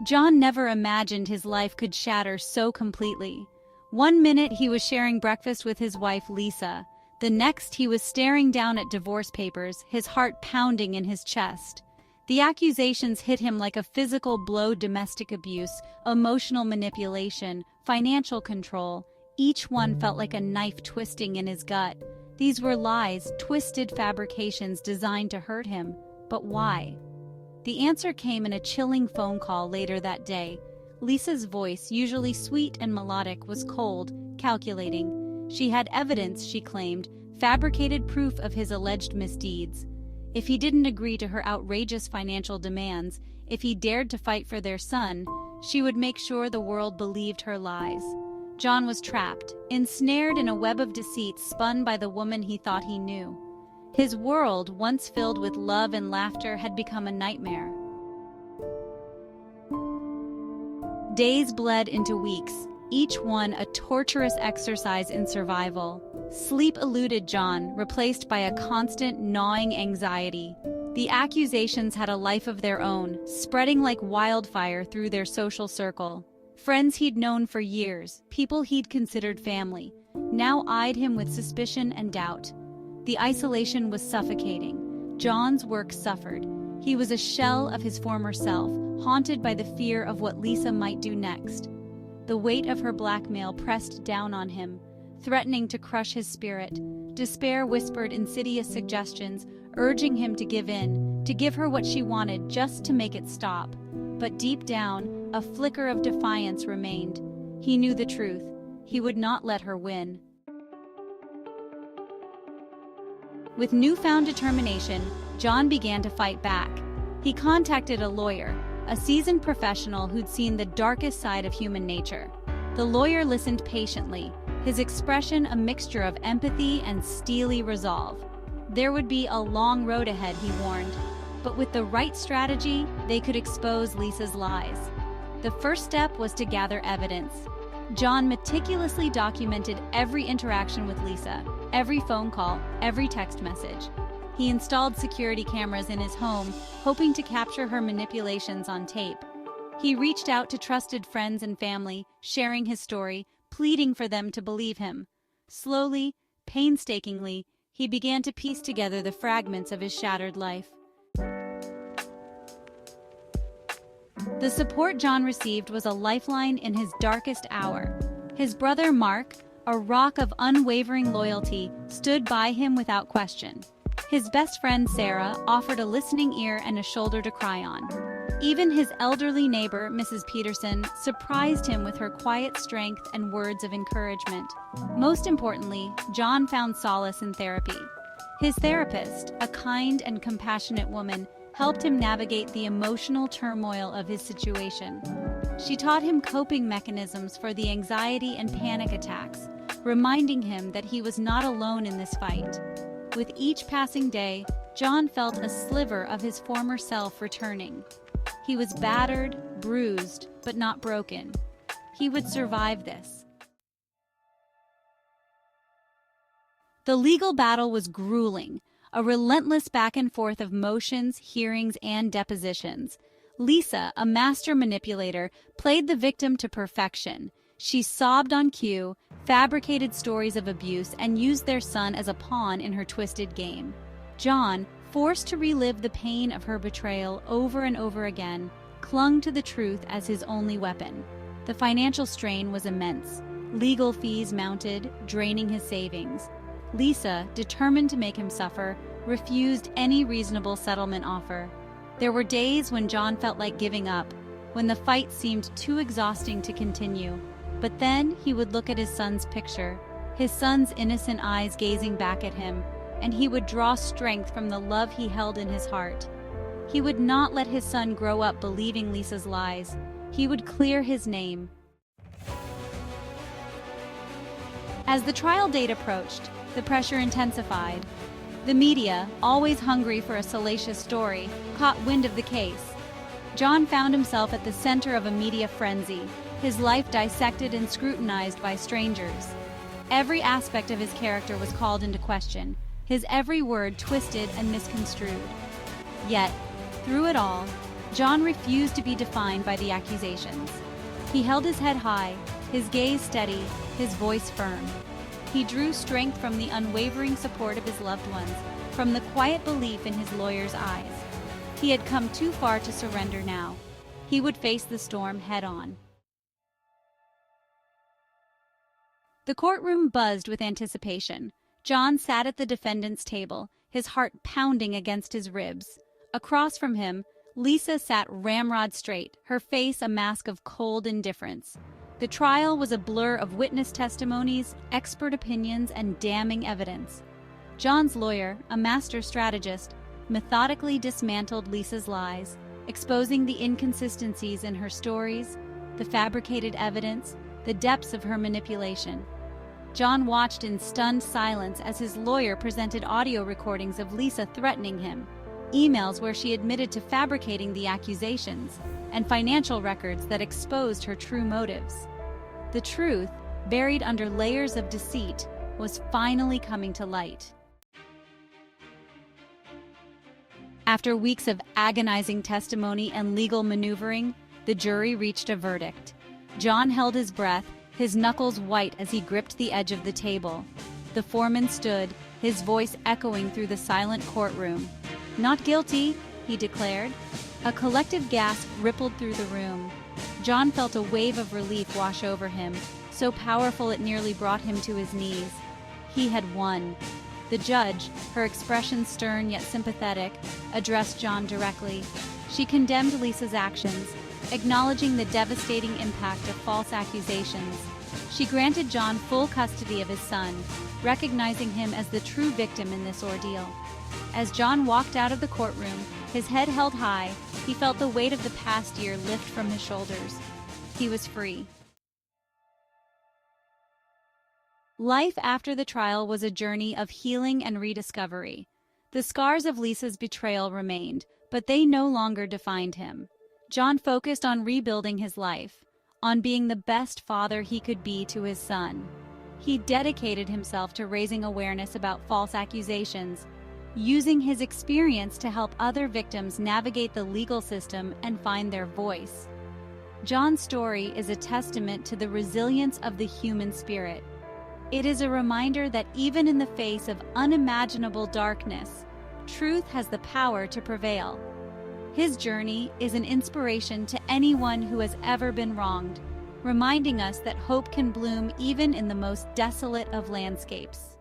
John never imagined his life could shatter so completely. One minute he was sharing breakfast with his wife Lisa. The next he was staring down at divorce papers, his heart pounding in his chest. The accusations hit him like a physical blow: domestic abuse, emotional manipulation, financial control. Each one felt like a knife twisting in his gut. These were lies, twisted fabrications designed to hurt him. But why? The answer came in a chilling phone call later that day. Lisa's voice, usually sweet and melodic, was cold, calculating. She had evidence, she claimed, fabricated proof of his alleged misdeeds. If he didn't agree to her outrageous financial demands, if he dared to fight for their son, she would make sure the world believed her lies. John was trapped, ensnared in a web of deceit spun by the woman he thought he knew. His world, once filled with love and laughter, had become a nightmare. Days bled into weeks, each one a torturous exercise in survival. Sleep eluded John, replaced by a constant, gnawing anxiety. The accusations had a life of their own, spreading like wildfire through their social circle. Friends he'd known for years, people he'd considered family, now eyed him with suspicion and doubt. The isolation was suffocating. John's work suffered. He was a shell of his former self, haunted by the fear of what Lisa might do next. The weight of her blackmail pressed down on him, threatening to crush his spirit. Despair whispered insidious suggestions, urging him to give in, to give her what she wanted just to make it stop. But deep down, a flicker of defiance remained. He knew the truth. He would not let her win. With newfound determination, John began to fight back. He contacted a lawyer, a seasoned professional who'd seen the darkest side of human nature. The lawyer listened patiently, his expression a mixture of empathy and steely resolve. There would be a long road ahead, he warned, but with the right strategy, they could expose Lisa's lies. The first step was to gather evidence. John meticulously documented every interaction with Lisa, every phone call, every text message. He installed security cameras in his home, hoping to capture her manipulations on tape. He reached out to trusted friends and family, sharing his story, pleading for them to believe him. Slowly, painstakingly, he began to piece together the fragments of his shattered life. The support John received was a lifeline in his darkest hour. His brother Mark, a rock of unwavering loyalty, stood by him without question. His best friend Sarah offered a listening ear and a shoulder to cry on. Even his elderly neighbor, Mrs. Peterson, surprised him with her quiet strength and words of encouragement. Most importantly, John found solace in therapy. His therapist, a kind and compassionate woman, helped him navigate the emotional turmoil of his situation. She taught him coping mechanisms for the anxiety and panic attacks, reminding him that he was not alone in this fight. With each passing day, John felt a sliver of his former self returning. He was battered, bruised, but not broken. He would survive this. The legal battle was grueling, a relentless back and forth of motions, hearings, and depositions. Lisa, a master manipulator, played the victim to perfection. She sobbed on cue, fabricated stories of abuse, and used their son as a pawn in her twisted game. John, forced to relive the pain of her betrayal over and over again, clung to the truth as his only weapon. The financial strain was immense. Legal fees mounted, draining his savings. Lisa, determined to make him suffer, refused any reasonable settlement offer. There were days when John felt like giving up, when the fight seemed too exhausting to continue. But then he would look at his son's picture, his son's innocent eyes gazing back at him, and he would draw strength from the love he held in his heart. He would not let his son grow up believing Lisa's lies. He would clear his name. As the trial date approached, the pressure intensified. The media, always hungry for a salacious story, caught wind of the case. John found himself at the center of a media frenzy, his life dissected and scrutinized by strangers. Every aspect of his character was called into question, his every word twisted and misconstrued. Yet, through it all, John refused to be defined by the accusations. He held his head high, his gaze steady, his voice firm. He drew strength from the unwavering support of his loved ones, from the quiet belief in his lawyer's eyes. He had come too far to surrender now. He would face the storm head-on. The courtroom buzzed with anticipation. John sat at the defendant's table, his heart pounding against his ribs. Across from him, Lisa sat ramrod straight, her face a mask of cold indifference. The trial was a blur of witness testimonies, expert opinions, and damning evidence. John's lawyer, a master strategist, methodically dismantled Lisa's lies, exposing the inconsistencies in her stories, the fabricated evidence, the depths of her manipulation. John watched in stunned silence as his lawyer presented audio recordings of Lisa threatening him, emails where she admitted to fabricating the accusations, and financial records that exposed her true motives. The truth, buried under layers of deceit, was finally coming to light. After weeks of agonizing testimony and legal maneuvering, the jury reached a verdict. John held his breath, his knuckles white as he gripped the edge of the table. The foreman stood, his voice echoing through the silent courtroom. "Not guilty," he declared. A collective gasp rippled through the room. John felt a wave of relief wash over him, so powerful it nearly brought him to his knees. He had won. The judge, her expression stern yet sympathetic, addressed John directly. She condemned Lisa's actions, acknowledging the devastating impact of false accusations. She granted John full custody of his son, recognizing him as the true victim in this ordeal. As John walked out of the courtroom, his head held high, he felt the weight of the past year lift from his shoulders. He was free. Life after the trial was a journey of healing and rediscovery. The scars of Lisa's betrayal remained, but they no longer defined him. John focused on rebuilding his life, on being the best father he could be to his son. He dedicated himself to raising awareness about false accusations, using his experience to help other victims navigate the legal system and find their voice. John's story is a testament to the resilience of the human spirit. It is a reminder that even in the face of unimaginable darkness, truth has the power to prevail. His journey is an inspiration to anyone who has ever been wronged, reminding us that hope can bloom even in the most desolate of landscapes.